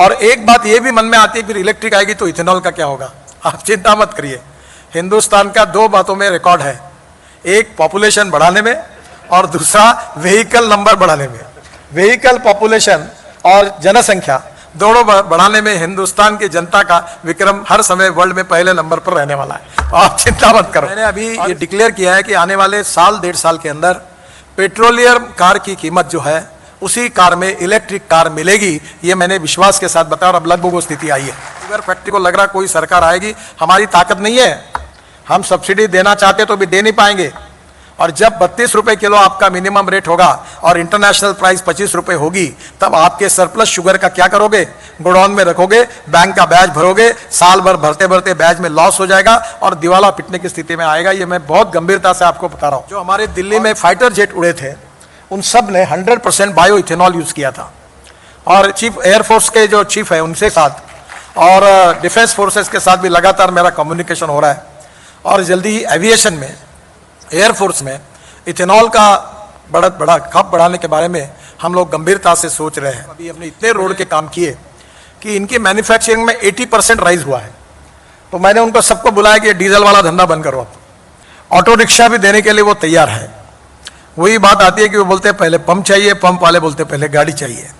और एक बात ये भी मन में आती है, फिर इलेक्ट्रिक आएगी तो इथेनॉल का क्या होगा। आप चिंता मत करिए, हिंदुस्तान का दो बातों में रिकॉर्ड है, एक पॉपुलेशन बढ़ाने में और दूसरा व्हीकल नंबर बढ़ाने में। व्हीकल पॉपुलेशन और जनसंख्या दोनों बढ़ाने में हिंदुस्तान की जनता का विक्रम हर समय वर्ल्ड में पहले नंबर पर रहने वाला है, आप चिंता मत करो। मैंने अभी ये डिक्लेयर किया है कि आने वाले साल 1.5 साल के अंदर पेट्रोलियम कार की कीमत जो है उसी कार में इलेक्ट्रिक कार मिलेगी, ये मैंने विश्वास के साथ बताया और अब लगभग वो स्थिति आई है। शुगर फैक्ट्री को लग रहा कोई सरकार आएगी, हमारी ताकत नहीं है, हम सब्सिडी देना चाहते तो भी दे नहीं पाएंगे। और जब 32 रुपए किलो आपका मिनिमम रेट होगा और इंटरनेशनल प्राइस 25 रुपए होगी, तब आपके सरप्लस शुगर का क्या करोगे? गोडाउन में रखोगे, बैंक का ब्याज भरोगे, साल भर भरते भरते ब्याज में लॉस हो जाएगा और दिवाला पिटने की स्थिति में आएगा। ये मैं बहुत गंभीरता से आपको बता रहा हूँ। जो हमारे दिल्ली में फाइटर जेट उड़े थे, उन सब ने 100% बायो इथेनॉल यूज किया था। और चीफ एयरफोर्स के जो चीफ है उनसे साथ और डिफेंस फोर्सेस के साथ भी लगातार मेरा कम्युनिकेशन हो रहा है। और जल्दी ही एविएशन में, एयरफोर्स में इथेनॉल का बड़ा खप बढ़ाने के बारे में हम लोग गंभीरता से सोच रहे हैं। अभी हमने इतने रोड के काम किए कि इनकी मैन्युफैक्चरिंग में 80% राइज हुआ है। तो मैंने उनको सबको बुलाया कि डीजल वाला धंधा बंद करो, आप ऑटो रिक्शा भी देने के लिए वो तैयार है। वही बात आती है कि वो बोलते हैं पहले पंप चाहिए, पंप वाले बोलते पहले गाड़ी चाहिए।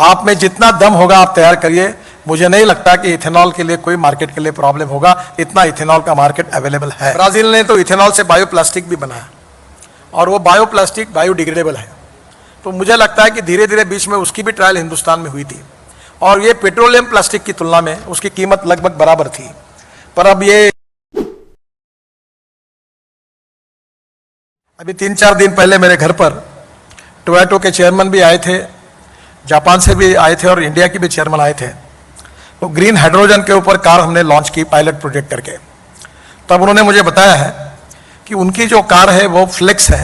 आप में जितना दम होगा आप तैयार करिए, मुझे नहीं लगता कि इथेनॉल के लिए कोई मार्केट के लिए प्रॉब्लम होगा, इतना इथेनॉल का मार्केट अवेलेबल है। ब्राजील ने तो इथेनॉल से बायोप्लास्टिक भी बनाया और वो बायोप्लास्टिक बायोडिग्रेडेबल है। तो मुझे लगता है कि धीरे धीरे बीच में उसकी भी ट्रायल हिंदुस्तान में हुई थी और ये पेट्रोलियम प्लास्टिक की तुलना में उसकी कीमत लगभग बराबर थी। पर अब ये अभी 3-4 दिन पहले मेरे घर पर टोयोटा के चेयरमैन भी आए थे, जापान से भी आए थे और इंडिया के भी चेयरमैन आए थे। तो ग्रीन हाइड्रोजन के ऊपर कार हमने लॉन्च की पायलट प्रोजेक्ट करके। तब उन्होंने मुझे बताया है कि उनकी जो कार है वो फ्लेक्स है,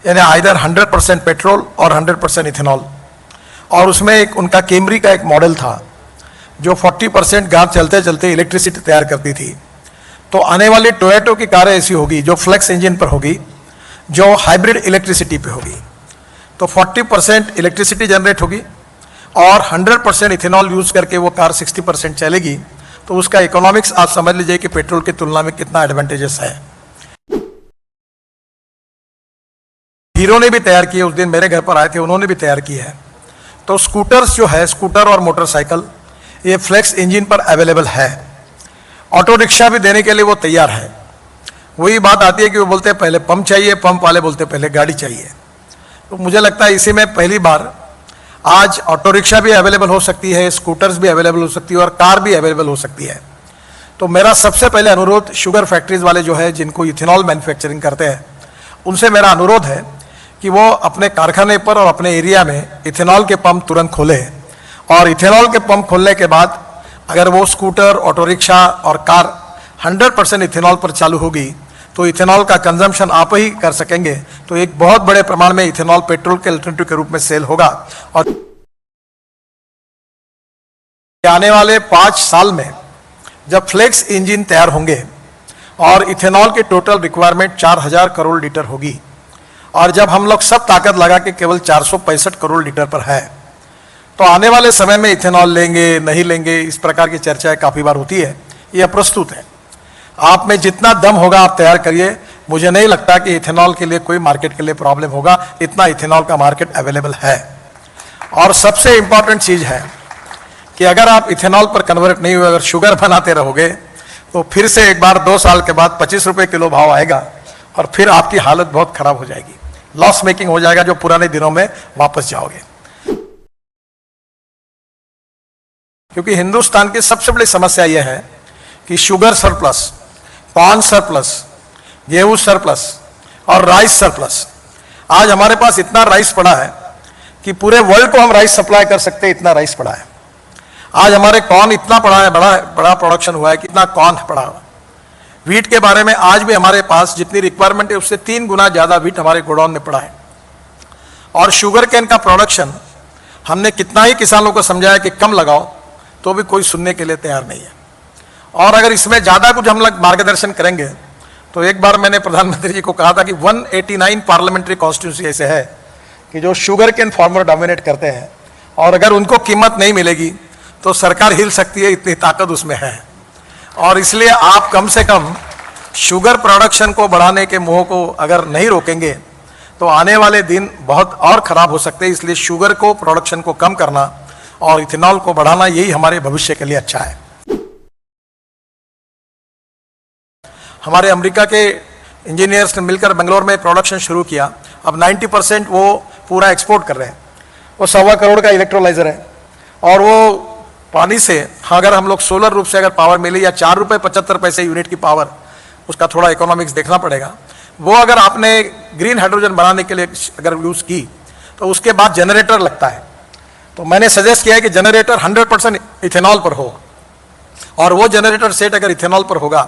यानी आइदर 100% पेट्रोल और 100% इथेनॉल। और उसमें एक उनका कैमरी का एक मॉडल था जो 40% गांव चलते चलते इलेक्ट्रिसिटी तैयार करती थी। तो आने वाली टोयोटा की कारें ऐसी होगी जो फ्लेक्स इंजन पर होगी, जो हाइब्रिड इलेक्ट्रिसिटी पे होगी। तो 40% इलेक्ट्रिसिटी जनरेट होगी और 100% इथेनॉल यूज करके वो कार 60% चलेगी। तो उसका इकोनॉमिक्स आप समझ लीजिए कि पेट्रोल की तुलना में कितना एडवांटेजेस है। हीरो ने भी तैयार किए, उस दिन मेरे घर पर आए थे, उन्होंने भी तैयार की है। तो स्कूटर्स जो है, स्कूटर और मोटरसाइकिल, ये फ्लेक्स इंजन पर अवेलेबल है। ऑटो रिक्शा भी देने के लिए वो तैयार है। वही बात आती है कि वो बोलते हैं पहले पंप चाहिए, पंप वाले बोलते हैं पहले गाड़ी चाहिए। तो मुझे लगता है इसी में पहली बार आज ऑटो रिक्शा भी अवेलेबल हो सकती है, स्कूटर्स भी अवेलेबल हो सकती है और कार भी अवेलेबल हो सकती है। तो मेरा सबसे पहले अनुरोध शुगर फैक्ट्रीज वाले जो है, जिनको इथेनॉल मैन्युफैक्चरिंग करते हैं, उनसे मेरा अनुरोध है कि वो अपने कारखाने पर और अपने एरिया में इथेनॉल के पंप तुरंत खोले। और इथेनॉल के पंप खोलने के बाद अगर वो स्कूटर, ऑटो रिक्शा और कार 100% इथेनॉल पर चालू होगी तो इथेनॉल का कंजम्पशन आप ही कर सकेंगे। तो एक बहुत बड़े प्रमाण में इथेनॉल पेट्रोल के अल्टरनेटिव के रूप में सेल होगा। और आने वाले 5 साल में जब फ्लेक्स इंजन तैयार होंगे और इथेनॉल की टोटल रिक्वायरमेंट 4000 करोड़ लीटर होगी, और जब हम लोग सब ताकत लगा के केवल 465 करोड़ लीटर पर है, तो आने वाले समय में इथेनॉल लेंगे नहीं लेंगे, इस प्रकार की चर्चाएं काफी बार होती है। ये अप्रस्तुत है। आप में जितना दम होगा आप तैयार करिए, मुझे नहीं लगता कि इथेनॉल के लिए कोई मार्केट के लिए प्रॉब्लम होगा, इतना इथेनॉल का मार्केट अवेलेबल है। और सबसे इंपॉर्टेंट चीज है कि अगर आप इथेनॉल पर कन्वर्ट नहीं हुए, अगर शुगर बनाते रहोगे, तो फिर से एक बार 2 साल के बाद 25 रुपए किलो भाव आएगा और फिर आपकी हालत बहुत खराब हो जाएगी, लॉस मेकिंग हो जाएगा, जो पुराने दिनों में वापस जाओगे। क्योंकि हिंदुस्तान की सबसे बड़ी समस्या यह है कि शुगर सरप्लस, कॉर्न सरप्लस, गेहूं सरप्लस और राइस सरप्लस। आज हमारे पास इतना राइस पड़ा है कि पूरे वर्ल्ड को हम राइस सप्लाई कर सकते हैं, इतना राइस पड़ा है। आज हमारे कॉर्न इतना पड़ा है, बड़ा प्रोडक्शन हुआ है कि इतना कॉर्न पड़ा है। वीट के बारे में आज भी हमारे पास जितनी रिक्वायरमेंट है उससे 3 गुना ज्यादा वीट हमारे गोडाउन में पड़ा है। और शुगर केन का प्रोडक्शन हमने कितना ही किसानों को समझाया कि कम लगाओ, तो भी कोई सुनने के लिए तैयार नहीं है। और अगर इसमें ज्यादा कुछ हम लोग मार्गदर्शन करेंगे, तो एक बार मैंने प्रधानमंत्री जी को कहा था कि 189 पार्लियामेंट्री कॉन्स्टिट्यूंसी ऐसे है कि जो शुगर केन फार्मर डोमिनेट करते हैं, और अगर उनको कीमत नहीं मिलेगी तो सरकार हिल सकती है, इतनी ताकत उसमें है। और इसलिए आप कम से कम शुगर प्रोडक्शन को बढ़ाने के मोह को अगर नहीं रोकेंगे तो आने वाले दिन बहुत और खराब हो सकते हैं। इसलिए शुगर को प्रोडक्शन को कम करना और इथेनॉल को बढ़ाना, यही हमारे भविष्य के लिए अच्छा है। हमारे अमेरिका के इंजीनियर्स ने मिलकर बेंगलोर में प्रोडक्शन शुरू किया। अब 90% वो पूरा एक्सपोर्ट कर रहे हैं। वो 1.25 करोड़ का इलेक्ट्रोलाइजर है और वो पानी से, अगर हम लोग सोलर रूप से अगर पावर मिले या 4 रुपये 75 पैसे यूनिट की पावर, उसका थोड़ा इकोनॉमिक्स देखना पड़ेगा, वो अगर आपने ग्रीन हाइड्रोजन बनाने के लिए अगर यूज़ की तो उसके बाद जनरेटर लगता है। तो मैंने सजेस्ट किया है कि जनरेटर 100% इथेनॉल पर हो, और वो जनरेटर सेट अगर इथेनॉल पर होगा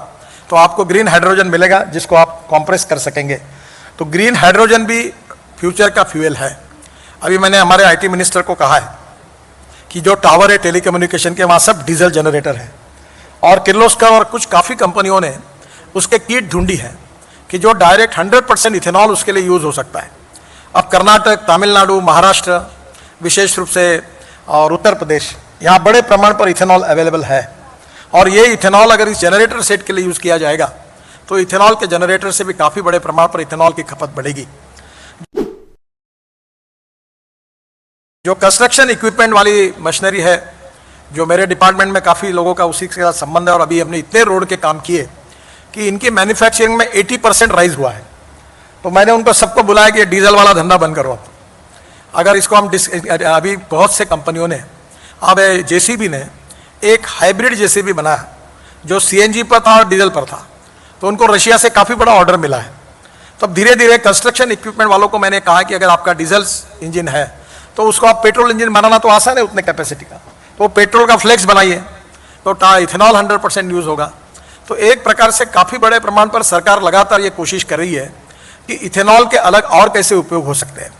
तो आपको ग्रीन हाइड्रोजन मिलेगा जिसको आप कॉम्प्रेस कर सकेंगे। तो ग्रीन हाइड्रोजन भी फ्यूचर का फ्यूल है। अभी मैंने हमारे आईटी मिनिस्टर को कहा है कि जो टावर है टेलीकम्युनिकेशन के, वहाँ सब डीजल जनरेटर है, और किर्लोस्कर और कुछ काफ़ी कंपनियों ने उसके किट ढूंढी है कि जो डायरेक्ट 100% इथेनॉल उसके लिए यूज़ हो सकता है। अब कर्नाटक, तमिलनाडु, महाराष्ट्र विशेष रूप से और उत्तर प्रदेश, यहाँ बड़े प्रमाण पर इथेनॉल अवेलेबल है। और ये इथेनॉल अगर इस जनरेटर सेट के लिए यूज़ किया जाएगा तो इथेनॉल के जनरेटर से भी काफ़ी बड़े प्रमाण पर इथेनॉल की खपत बढ़ेगी। जो कंस्ट्रक्शन इक्विपमेंट वाली मशीनरी है, जो मेरे डिपार्टमेंट में काफ़ी लोगों का उसी के साथ संबंध है, और अभी हमने इतने रोड के काम किए कि इनकी मैन्युफैक्चरिंग में 80% राइज हुआ है। तो मैंने उनको सबको बुलाया कि डीजल वाला धंधा बंद करो। अगर इसको हम अभी बहुत से कंपनियों ने, अब जेसीबी ने एक हाइब्रिड जेसीबी बनाया जो सीएनजी पर था और डीजल पर था, तो उनको रशिया से काफ़ी बड़ा ऑर्डर मिला है। तो धीरे धीरे कंस्ट्रक्शन इक्विपमेंट वालों को मैंने कहा कि अगर आपका डीजल इंजन है तो उसको आप पेट्रोल इंजन बनाना तो आसान है उतने कैपेसिटी का, तो पेट्रोल का फ्लेक्स बनाइए तो इथेनॉल 100% यूज़ होगा। तो एक प्रकार से काफ़ी बड़े प्रमाण पर सरकार लगातार ये कोशिश कर रही है कि इथेनॉल के अलग और कैसे उपयोग हो सकते हैं।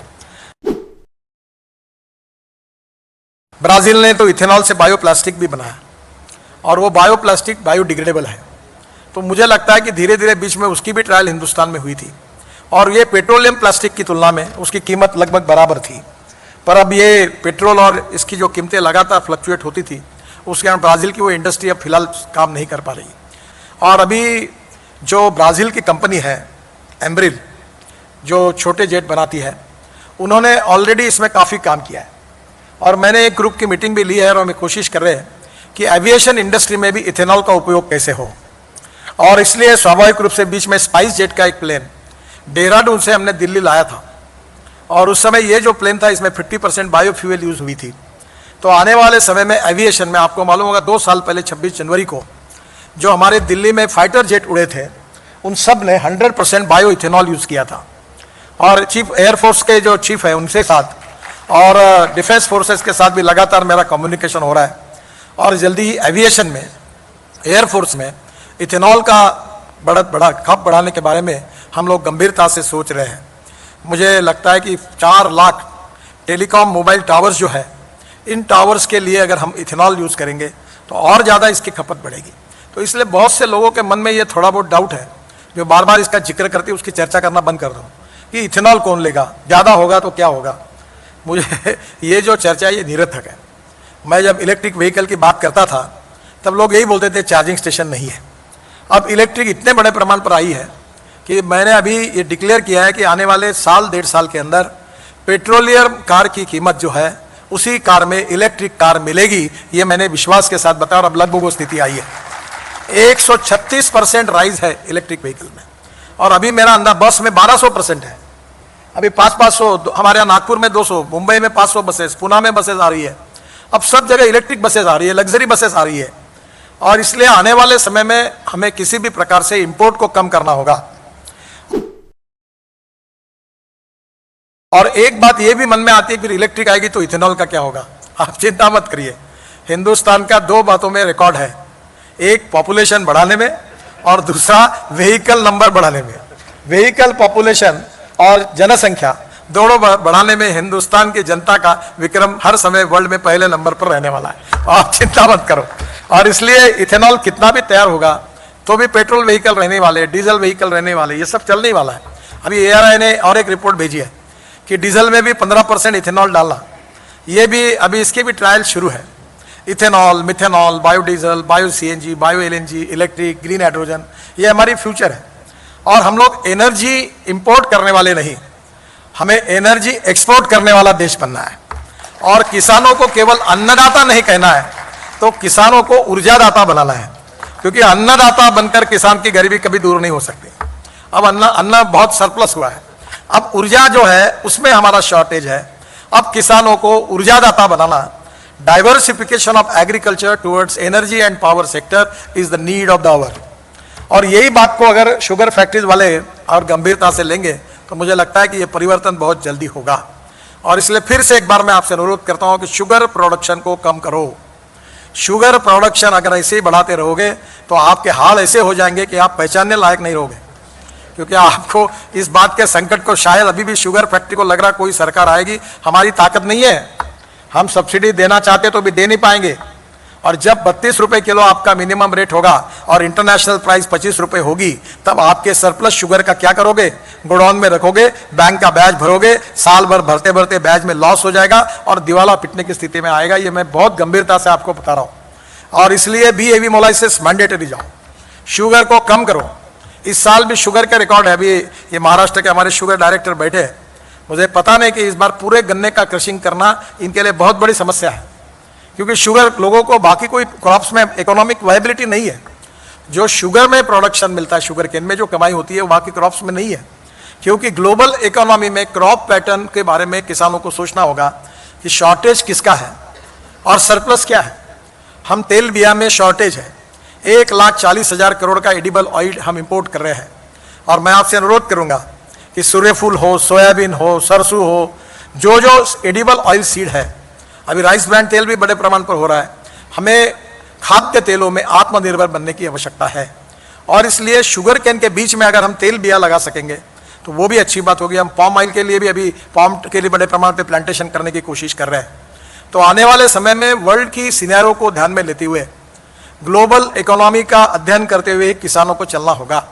ब्राज़ील ने तो इथेनॉल से बायोप्लास्टिक भी बनाया, और वो बायोप्लास्टिक बायोडिग्रेडेबल है। तो मुझे लगता है कि धीरे धीरे बीच में उसकी भी ट्रायल हिंदुस्तान में हुई थी, और ये पेट्रोलियम प्लास्टिक की तुलना में उसकी कीमत लगभग बराबर थी। पर अब ये पेट्रोल और इसकी जो कीमतें लगातार फ्लक्चुएट होती थी, उसके कारण ब्राज़ील की वो इंडस्ट्री अब फिलहाल काम नहीं कर पा रही। और अभी जो ब्राज़ील की कंपनी है एम्ब्रिल, जो छोटे जेट बनाती है, उन्होंने ऑलरेडी इसमें काफ़ी काम किया है। और मैंने एक ग्रुप की मीटिंग भी ली है, और हमें कोशिश कर रहे हैं कि एविएशन इंडस्ट्री में भी इथेनॉल का उपयोग कैसे हो। और इसलिए स्वाभाविक रूप से बीच में स्पाइस जेट का एक प्लेन देहरादून से हमने दिल्ली लाया था, और उस समय ये जो प्लेन था इसमें 50% बायोफ्यूल यूज़ हुई थी। तो आने वाले समय में एविएशन में, आपको मालूम होगा 2 साल पहले 26 जनवरी को जो हमारे दिल्ली में फाइटर जेट उड़े थे, उन सब ने 100% बायो इथेनॉल यूज़ किया था। और चीफ एयरफोर्स के जो चीफ है उनके साथ और डिफेंस फोर्सेस के साथ भी लगातार मेरा कम्युनिकेशन हो रहा है, और जल्दी ही एविएशन में, एयरफोर्स में इथेनॉल का बड़ा खप बढ़ाने के बारे में हम लोग गंभीरता से सोच रहे हैं। मुझे लगता है कि 4 लाख टेलीकॉम मोबाइल टावर्स जो है, इन टावर्स के लिए अगर हम इथेनॉल यूज़ करेंगे तो और ज़्यादा इसकी खपत बढ़ेगी। तो इसलिए बहुत से लोगों के मन में ये थोड़ा बहुत डाउट है, जो बार बार इसका जिक्र करते हैं, उसकी चर्चा करना बंद कर दो कि इथेनॉल कौन लेगा, ज़्यादा होगा तो क्या होगा। मुझे ये जो चर्चा है ये निरर्थक है। मैं जब इलेक्ट्रिक व्हीकल की बात करता था तब लोग यही बोलते थे चार्जिंग स्टेशन नहीं है। अब इलेक्ट्रिक इतने बड़े प्रमाण पर आई है कि मैंने अभी ये डिक्लेयर किया है कि आने वाले साल 1.5 साल के अंदर पेट्रोलियम कार की कीमत जो है उसी कार में इलेक्ट्रिक कार मिलेगी। ये मैंने विश्वास के साथ बताया, और अब लगभग वो स्थिति आई है। 136% राइज है इलेक्ट्रिक व्हीकल में, और अभी मेरा अंदाज बस में 1200% है। अभी 500 हमारे यहाँ नागपुर में 200, मुंबई में 500 बसेस, पुणे में बसेस आ रही है। अब सब जगह इलेक्ट्रिक बसेस आ रही है, लग्जरी बसेस आ रही है। और इसलिए आने वाले समय में हमें किसी भी प्रकार से इंपोर्ट को कम करना होगा। और एक बात ये भी मन में आती है कि इलेक्ट्रिक आएगी तो इथेनॉल का क्या होगा। आप चिंता मत करिए, हिंदुस्तान का 2 बातों में रिकॉर्ड है, एक पॉपुलेशन बढ़ाने में और दूसरा व्हीकल नंबर बढ़ाने में। व्हीकल पॉपुलेशन और जनसंख्या दोनों बढ़ाने में हिंदुस्तान की जनता का विक्रम हर समय वर्ल्ड में पहले नंबर पर रहने वाला है। आप चिंता मत करो। और इसलिए इथेनॉल कितना भी तैयार होगा तो भी पेट्रोल व्हीकल रहने वाले, डीजल व्हीकल रहने वाले, ये सब चलने वाला है। अभी ARI ने और एक रिपोर्ट भेजी है कि डीजल में भी 15% इथेनॉल डालना, ये भी अभी इसकी भी ट्रायल शुरू है। Ethanol, methanol, biodiesel, bio CNG, bio LNG, electric, green hydrogen, ये हमारी फ्यूचर है। और हम लोग एनर्जी इंपोर्ट करने वाले नहीं, हमें एनर्जी एक्सपोर्ट करने वाला देश बनना है। और किसानों को केवल अन्नदाता नहीं कहना है, तो किसानों को ऊर्जादाता बनाना है, क्योंकि अन्नदाता बनकर किसान की गरीबी कभी दूर नहीं हो सकती। अब अन्न बहुत सरप्लस हुआ है, अब ऊर्जा जो है उसमें हमारा शॉर्टेज है। अब किसानों को ऊर्जादाता बनाना, diversification of agriculture towards energy and power sector is the need of the hour. और यही बात को अगर शुगर फैक्ट्रीज वाले और गंभीरता से लेंगे तो मुझे लगता है कि ये परिवर्तन बहुत जल्दी होगा। और इसलिए फिर से एक बार मैं आपसे अनुरोध करता हूं कि शुगर प्रोडक्शन को कम करो। शुगर प्रोडक्शन अगर ऐसे ही बढ़ाते रहोगे तो आपके हाल ऐसे हो जाएंगे कि आप पहचानने लायक नहीं रहोगे, क्योंकि आपको इस बात के संकट को शायद अभी भी शुगर फैक्ट्री को लग रहा कोई सरकार आएगी, हमारी ताकत नहीं है, हम सब्सिडी देना चाहते तो भी दे नहीं पाएंगे। और जब 32 रुपए किलो आपका मिनिमम रेट होगा और इंटरनेशनल प्राइस 25 रुपए होगी, तब आपके सरप्लस शुगर का क्या करोगे? गोडाउन में रखोगे, बैंक का ब्याज भरोगे, साल भर भरते भरते ब्याज में लॉस हो जाएगा और दिवाला पिटने की स्थिति में आएगा। ये मैं बहुत गंभीरता से आपको बता रहा हूँ। और इसलिए BAV मोलाइसिस मैंडेटरी जाओ, शुगर को कम करो। इस साल भी शुगर का रिकॉर्ड है। अभी ये महाराष्ट्र के हमारे शुगर डायरेक्टर बैठे, मुझे पता नहीं कि इस बार पूरे गन्ने का क्रशिंग करना इनके लिए बहुत बड़ी समस्या है, क्योंकि शुगर लोगों को बाकी कोई क्रॉप्स में इकोनॉमिक वायबिलिटी नहीं है। जो शुगर में प्रोडक्शन मिलता है, शुगर केन में जो कमाई होती है वो बाकी क्रॉप्स में नहीं है। क्योंकि ग्लोबल इकोनॉमी में क्रॉप पैटर्न के बारे में किसानों को सोचना होगा कि शॉर्टेज किसका है और सरप्लस क्या है। हम तेल बिया में शॉर्टेज है, 1,40,000 करोड़ का एडिबल ऑयल हम इंपोर्ट कर रहे हैं। और मैं आपसे अनुरोध करूंगा कि सूर्यफूल हो, सोयाबीन हो, सरसों हो, जो एडिबल ऑयल सीड है, अभी राइस ब्रांड तेल भी बड़े प्रमाण पर हो रहा है, हमें खाद्य तेलों में आत्मनिर्भर बनने की आवश्यकता है। और इसलिए शुगर केन के बीच में अगर हम तेल बिया लगा सकेंगे तो वो भी अच्छी बात होगी। हम पाम ऑयल के लिए भी अभी पाम के लिए बड़े प्रमाण पर प्लांटेशन करने की कोशिश कर रहे हैं। तो आने वाले समय में वर्ल्ड की सिनेरियो को ध्यान में लेते हुए, ग्लोबल इकोनॉमी का अध्ययन करते हुए किसानों को चलना होगा।